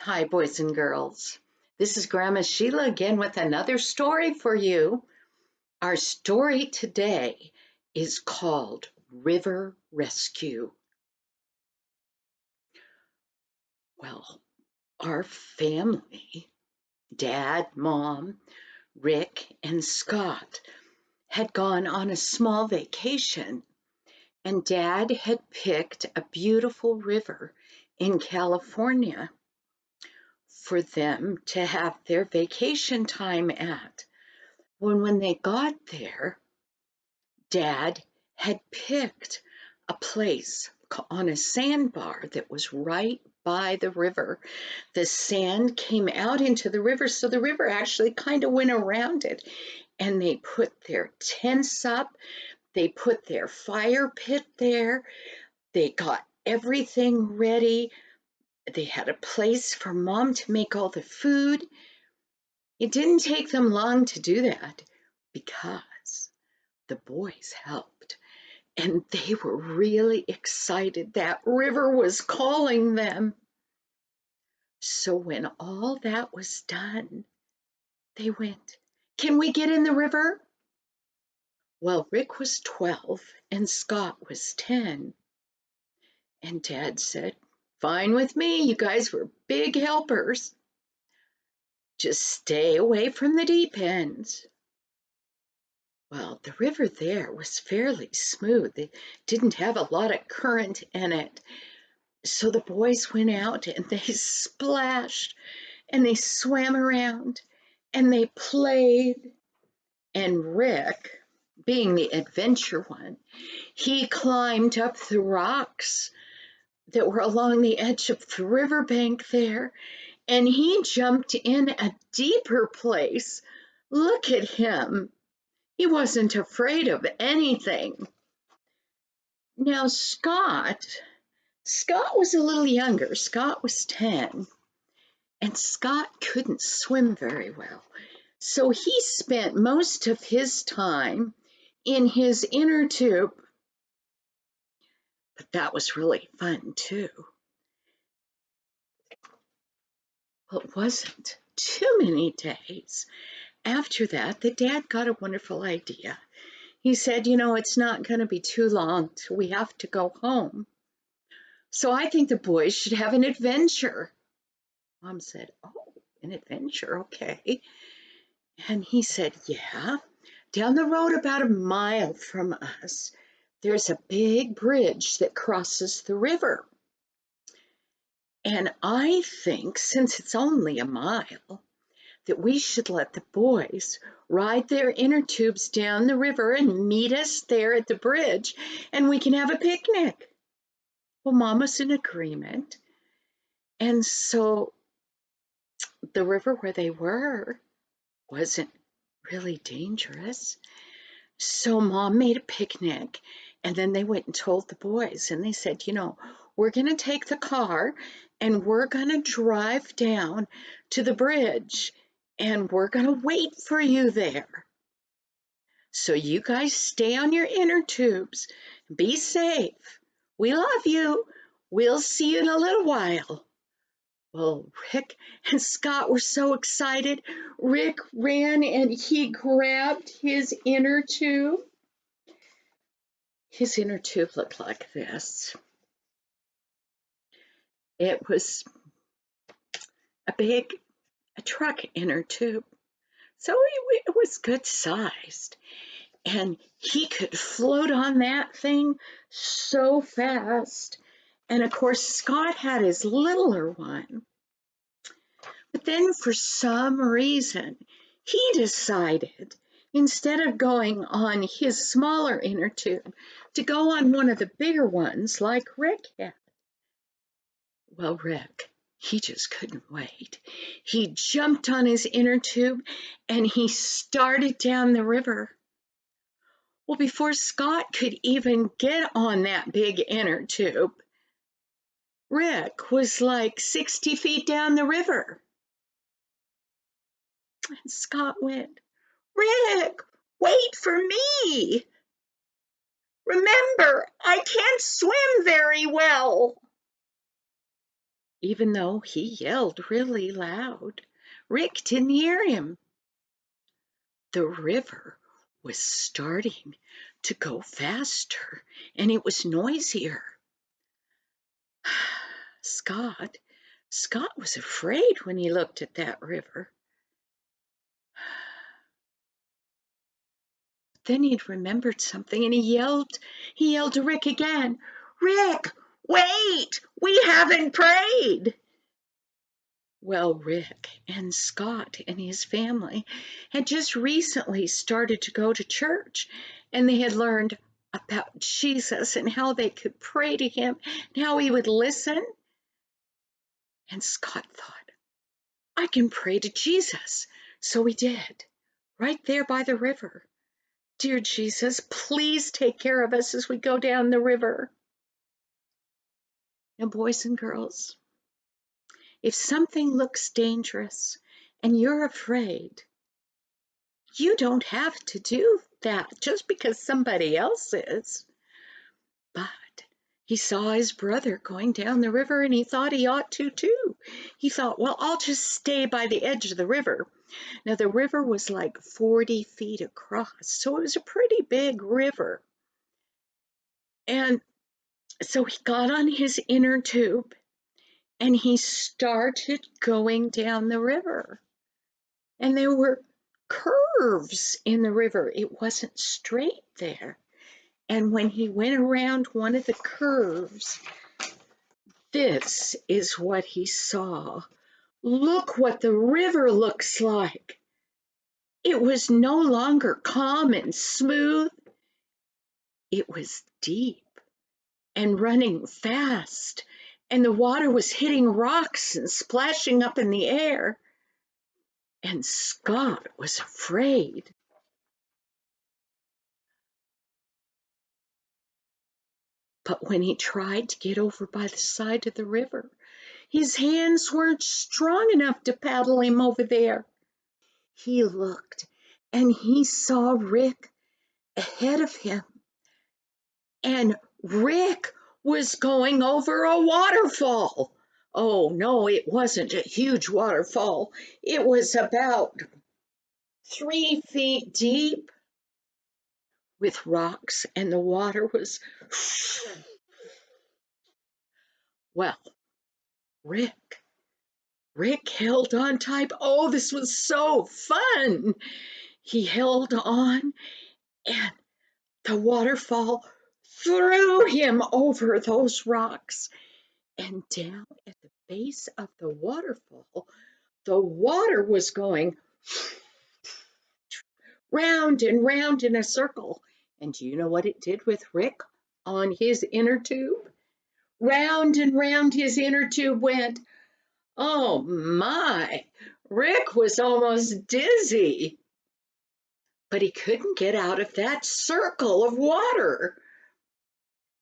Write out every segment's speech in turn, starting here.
Hi, boys and girls. This is Grandma Sheila again with another story for you. Our story today is called River Rescue. Well, our family, Dad, Mom, Rick, and Scott, had gone on a small vacation, and Dad had picked a beautiful river in California for them to have their vacation time at. When they got there, Dad had picked a place on a sandbar that was right by the river. The sand came out into the river, so the river actually kind of went around it. And they put their tents up, they put their fire pit there, they got everything ready. They had a place for Mom to make all the food. It didn't take them long to do that because the boys helped, and they were really excited. That river was calling them. So when all that was done, they went, "Can we get in the river?" Well, Rick was 12 and Scott was 10. And Dad said, "Fine with me. You guys were big helpers. Just stay away from the deep ends." Well, the river there was fairly smooth. It didn't have a lot of current in it. So the boys went out and they splashed and they swam around and they played. And Rick, being the adventure one, he climbed up the rocks that were along the edge of the riverbank there, and he jumped in a deeper place. Look at him. He wasn't afraid of anything. Now, Scott was a little younger. Scott was 10, and Scott couldn't swim very well. So he spent most of his time in his inner tube. But that was really fun, too. Well, it wasn't too many days after that Dad got a wonderful idea. He said, it's not going to be too long till we have to go home. So I think the boys should have an adventure. Mom said, "Oh, an adventure, okay." And he said, "Yeah, down the road about a mile from us, there's a big bridge that crosses the river. And I think since it's only a mile, that we should let the boys ride their inner tubes down the river and meet us there at the bridge, and we can have a picnic." Well, Mom was in agreement. And so the river where they were wasn't really dangerous. So Mom made a picnic, and then they went and told the boys, and they said, "We're going to take the car and we're going to drive down to the bridge and we're going to wait for you there. So you guys stay on your inner tubes. Be safe. We love you. We'll see you in a little while." Well, Rick and Scott were so excited. Rick ran and he grabbed his inner tube. His inner tube looked like this. It was a truck inner tube. So it was good sized. And he could float on that thing so fast. And of course, Scott had his littler one. But then for some reason, he decided, instead of going on his smaller inner tube, to go on one of the bigger ones like Rick had. Well, Rick, he just couldn't wait. He jumped on his inner tube and he started down the river. Well, before Scott could even get on that big inner tube, Rick was like 60 feet down the river. And Scott went, "Rick, wait for me. Remember, I can't swim very well." even though he yelled really loud. Rick didn't hear him. The river was starting to go faster, and it was noisier. Scott was afraid when he looked at that river. Then he'd remembered something, and he yelled to Rick again, "Rick, wait! We haven't prayed!" Well, Rick and Scott and his family had just recently started to go to church, and they had learned about Jesus and how they could pray to him and how he would listen. And Scott thought, I can pray to Jesus. So he did, right there by the river. Dear Jesus, please take care of us as we go down the river. Now, boys and girls, if something looks dangerous and you're afraid, you don't have to do that just because somebody else is. But he saw his brother going down the river and he thought he ought to too. He thought, well, I'll just stay by the edge of the river. Now, the river was like 40 feet across, so it was a pretty big river. And so he got on his inner tube and he started going down the river. And there were curves in the river. It wasn't straight there. And when he went around one of the curves, this is what he saw. Look what the river looks like. It was no longer calm and smooth. It was deep and running fast, and the water was hitting rocks and splashing up in the air. And Scott was afraid. But when he tried to get over by the side of the river, his hands weren't strong enough to paddle him over there. He looked and he saw Rick ahead of him. And Rick was going over a waterfall. Oh, no, it wasn't a huge waterfall. It was about 3 feet deep with rocks, and the water was. Well, Rick held on tight. Oh, this was so fun. He held on, and the waterfall threw him over those rocks. And down at the base of the waterfall, the water was going round and round in a circle. And do you know what it did with Rick on his inner tube? Round and round his inner tube went. Oh my, Rick was almost dizzy. But he couldn't get out of that circle of water.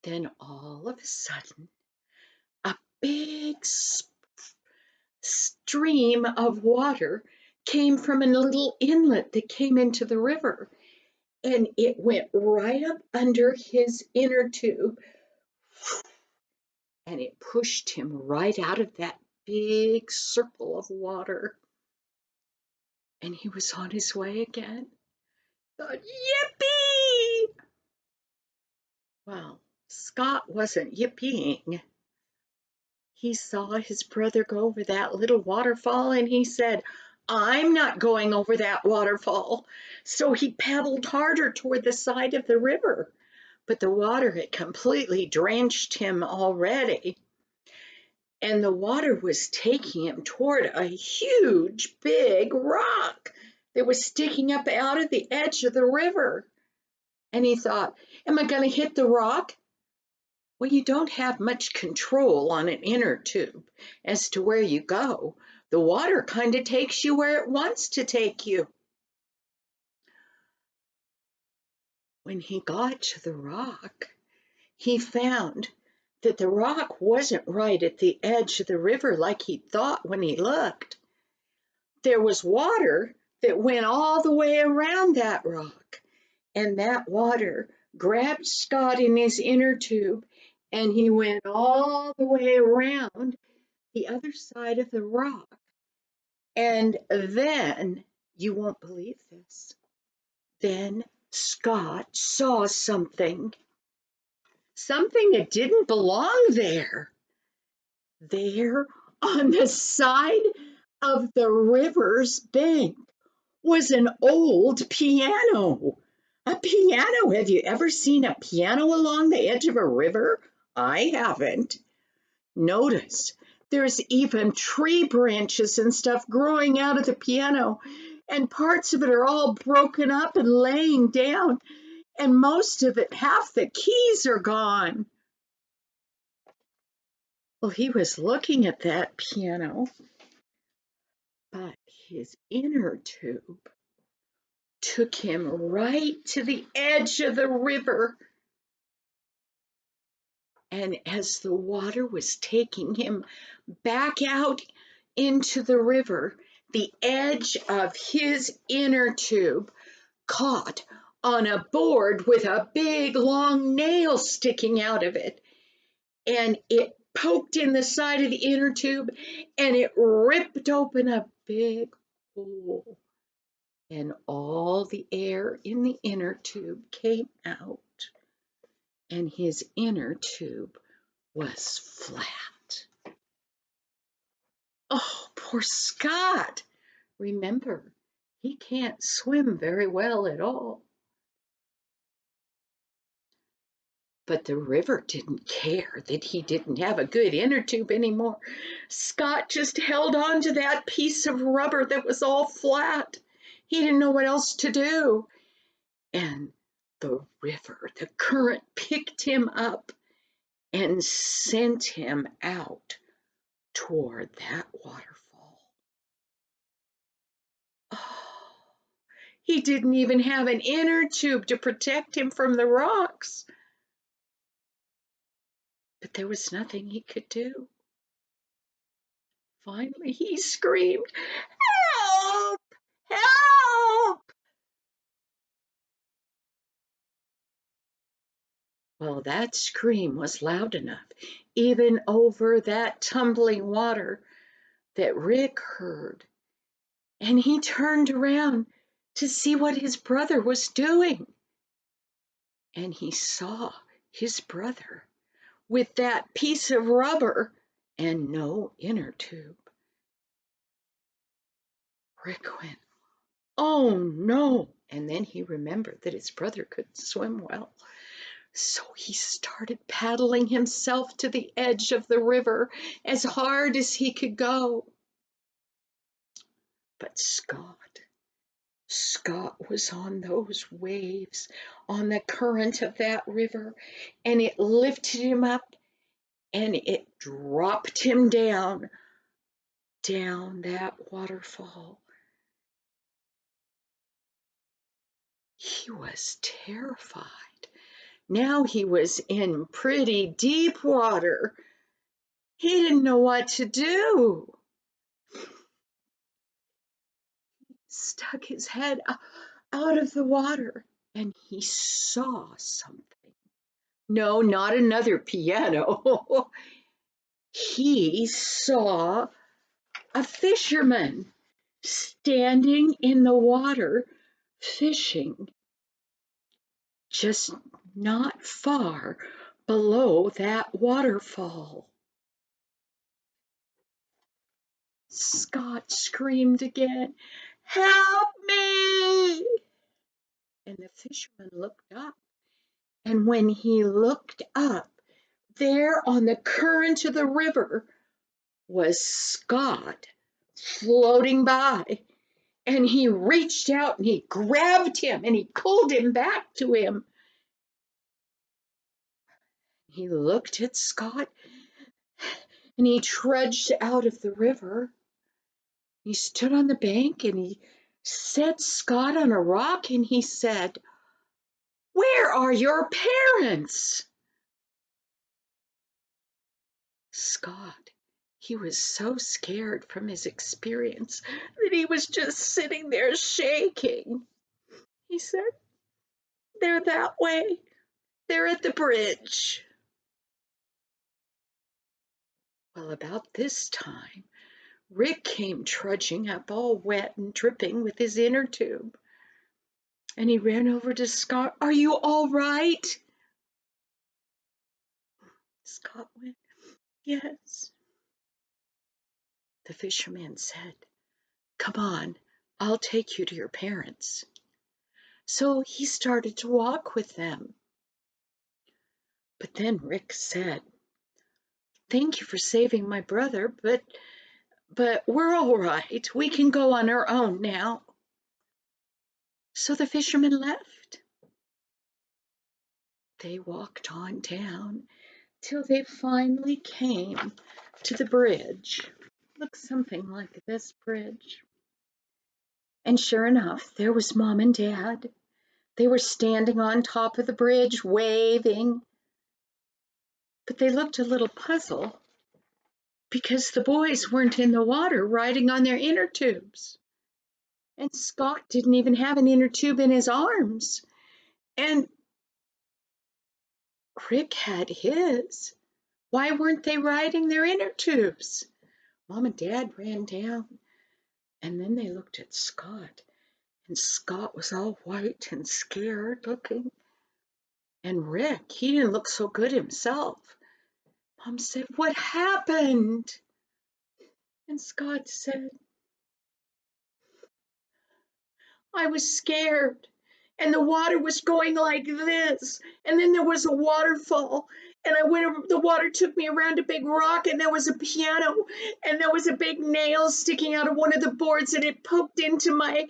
Then all of a sudden, a big stream of water came from a little inlet that came into the river, and it went right up under his inner tube, and it pushed him right out of that big circle of water, and he was on his way again. Thought, yippee! Well, Scott wasn't yippieing. He saw his brother go over that little waterfall, and he said, I'm not going over that waterfall. So he paddled harder toward the side of the river, but the water had completely drenched him already. And the water was taking him toward a huge, big rock that was sticking up out of the edge of the river. And he thought, am I going to hit the rock? Well, you don't have much control on an inner tube as to where you go. The water kind of takes you where it wants to take you. When he got to the rock, he found that the rock wasn't right at the edge of the river like he thought when he looked. There was water that went all the way around that rock, and that water grabbed Scott in his inner tube, and he went all the way around the other side of the rock. And then, you won't believe this, then Scott saw something that didn't belong there. There on the side of the river's bank was an old piano. A piano. Have you ever seen a piano along the edge of a river? I haven't. Notice there's even tree branches and stuff growing out of the piano, and parts of it are all broken up and laying down, and most of it, half the keys are gone. Well, he was looking at that piano, but his inner tube took him right to the edge of the river. And as the water was taking him back out into the river, the edge of his inner tube caught on a board with a big long nail sticking out of it. And it poked in the side of the inner tube and it ripped open a big hole. And all the air in the inner tube came out. And his inner tube was flat. Oh, poor Scott. Remember, he can't swim very well at all. But the river didn't care that he didn't have a good inner tube anymore. Scott just held on to that piece of rubber that was all flat. He didn't know what else to do. And the river, the current picked him up and sent him out toward that waterfall. Oh, he didn't even have an inner tube to protect him from the rocks. But there was nothing he could do. Finally, he screamed, "Help! Help!" Well, that scream was loud enough, even over that tumbling water, that Rick heard. And he turned around to see what his brother was doing. And he saw his brother with that piece of rubber and no inner tube. Rick went, "Oh no!" And then he remembered that his brother couldn't swim well. So he started paddling himself to the edge of the river as hard as he could go. But Scott was on those waves, on the current of that river, and it lifted him up and it dropped him down that waterfall. He was terrified. Now he was in pretty deep water. He didn't know what to do. Stuck his head out of the water and he saw something. No, not another piano. He saw a fisherman standing in the water fishing just not far below that waterfall. Scott screamed again, "Help me!" And the fisherman looked up. And when he looked up, there on the current of the river was Scott floating by. And he reached out and he grabbed him and he pulled him back to him. He looked at Scott and he trudged out of the river. He stood on the bank and he set Scott on a rock and he said, "Where are your parents?" Scott, he was so scared from his experience that he was just sitting there shaking. He said, "They're that way. They're at the bridge." Well, about this time, Rick came trudging up all wet and dripping with his inner tube. And he ran over to Scott. "Are you all right?" Scott went, "Yes." The fisherman said, "Come on, I'll take you to your parents." So he started to walk with them. But then Rick said, "Thank you for saving my brother, but we're all right. We can go on our own now." So the fisherman left. They walked on down till they finally came to the bridge. Looks something like this bridge. And sure enough, there was Mom and Dad. They were standing on top of the bridge, waving. But they looked a little puzzled because the boys weren't in the water riding on their inner tubes. And Scott didn't even have an inner tube in his arms. And Rick had his. Why weren't they riding their inner tubes? Mom and Dad ran down, and then they looked at Scott, and Scott was all white and scared looking. And Rick, he didn't look so good himself. Mom said, "What happened?" And Scott said, "I was scared. And the water was going like this. And then there was a waterfall. And the water took me around a big rock, and there was a piano, and there was a big nail sticking out of one of the boards, and it poked into my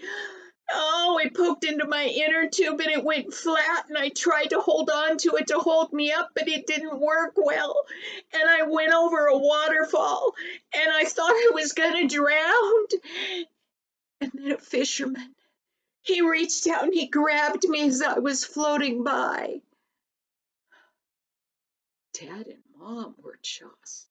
inner tube, and it went flat, and I tried to hold on to it to hold me up, but it didn't work well. And I went over a waterfall, and I thought I was gonna drown." And then a fisherman, he reached out and he grabbed me as I was floating by. Dad and Mom were just.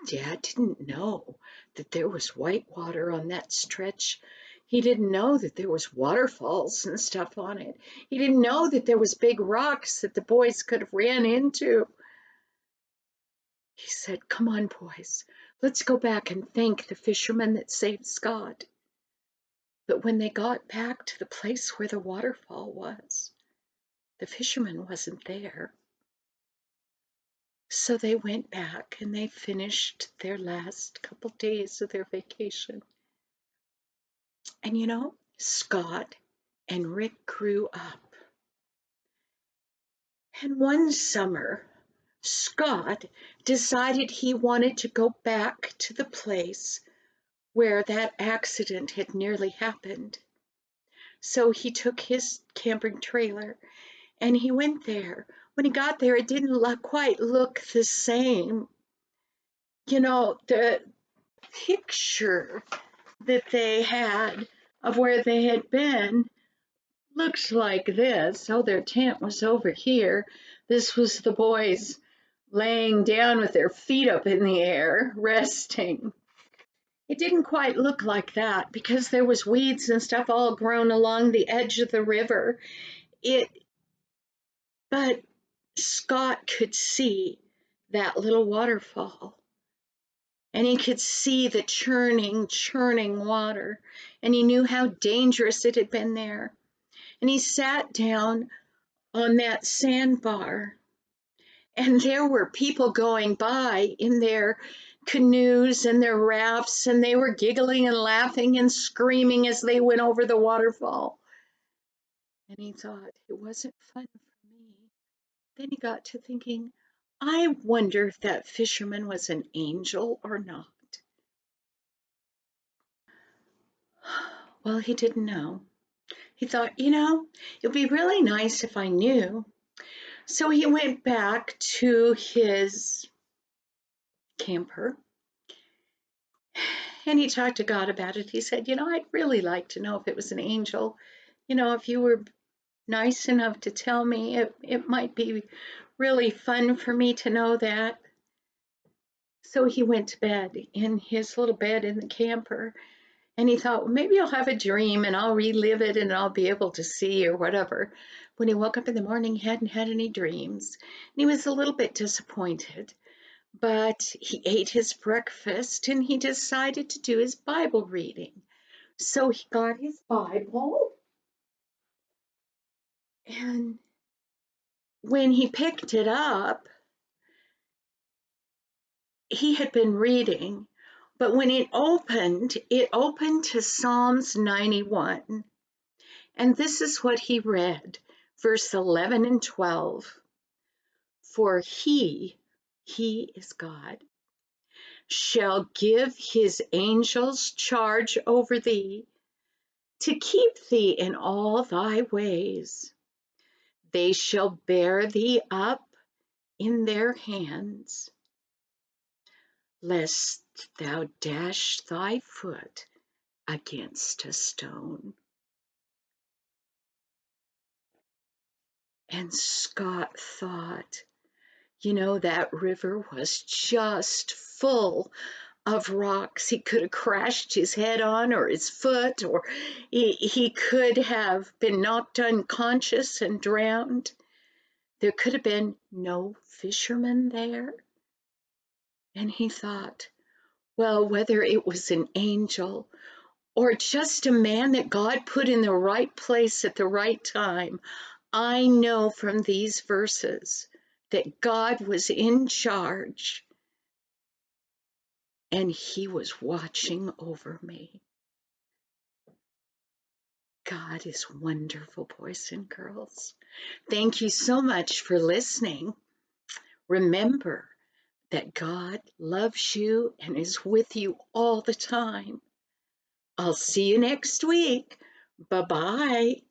Dad didn't know that there was white water on that stretch. He didn't know that there was waterfalls and stuff on it. He didn't know that there was big rocks that the boys could have ran into. He said, "Come on, boys, let's go back and thank the fisherman that saved Scott." But when they got back to the place where the waterfall was, the fisherman wasn't there. So they went back and they finished their last couple days of their vacation. And you know, Scott and Rick grew up. And one summer, Scott decided he wanted to go back to the place where that accident had nearly happened. So he took his camping trailer and he went there. When he got there, it didn't quite look the same. You know, the picture that they had of where they had been looks like this. Oh, their tent was over here. This was the boys laying down with their feet up in the air, resting. It didn't quite look like that because there was weeds and stuff all grown along the edge of the river. But Scott could see that little waterfall, and he could see the churning water, and he knew how dangerous it had been there. And he sat down on that sandbar, and there were people going by in their canoes and their rafts, and they were giggling and laughing and screaming as they went over the waterfall. And he thought, it wasn't fun for me. Then he got to thinking, I wonder if that fisherman was an angel or not. Well, he didn't know. He thought, it'd be really nice if I knew. So he went back to his camper and he talked to God about it. He said, I'd really like to know if it was an angel. If you were nice enough to tell me, it might be really fun for me to know that. So he went to bed in his little bed in the camper, And he thought, well, maybe I'll have a dream and I'll relive it and I'll be able to see or whatever. When he woke up in the morning, he hadn't had any dreams. And he was a little bit disappointed. But he ate his breakfast and he decided to do his Bible reading. So he got his Bible, and when he picked it up, he had been reading, but when it opened to Psalms 91. And this is what he read, verse 11 and 12. For he is God, shall give his angels charge over thee, to keep thee in all thy ways. They shall bear thee up in their hands, lest thou dash thy foot against a stone. And Scott thought, that river was just full of rocks. He could have crashed his head on or his foot, or he could have been knocked unconscious and drowned. There could have been no fishermen there. And he thought, well, whether it was an angel or just a man that God put in the right place at the right time, I know from these verses that God was in charge and he was watching over me. God is wonderful, boys and girls. Thank you so much for listening. Remember that God loves you and is with you all the time. I'll see you next week. Bye-bye.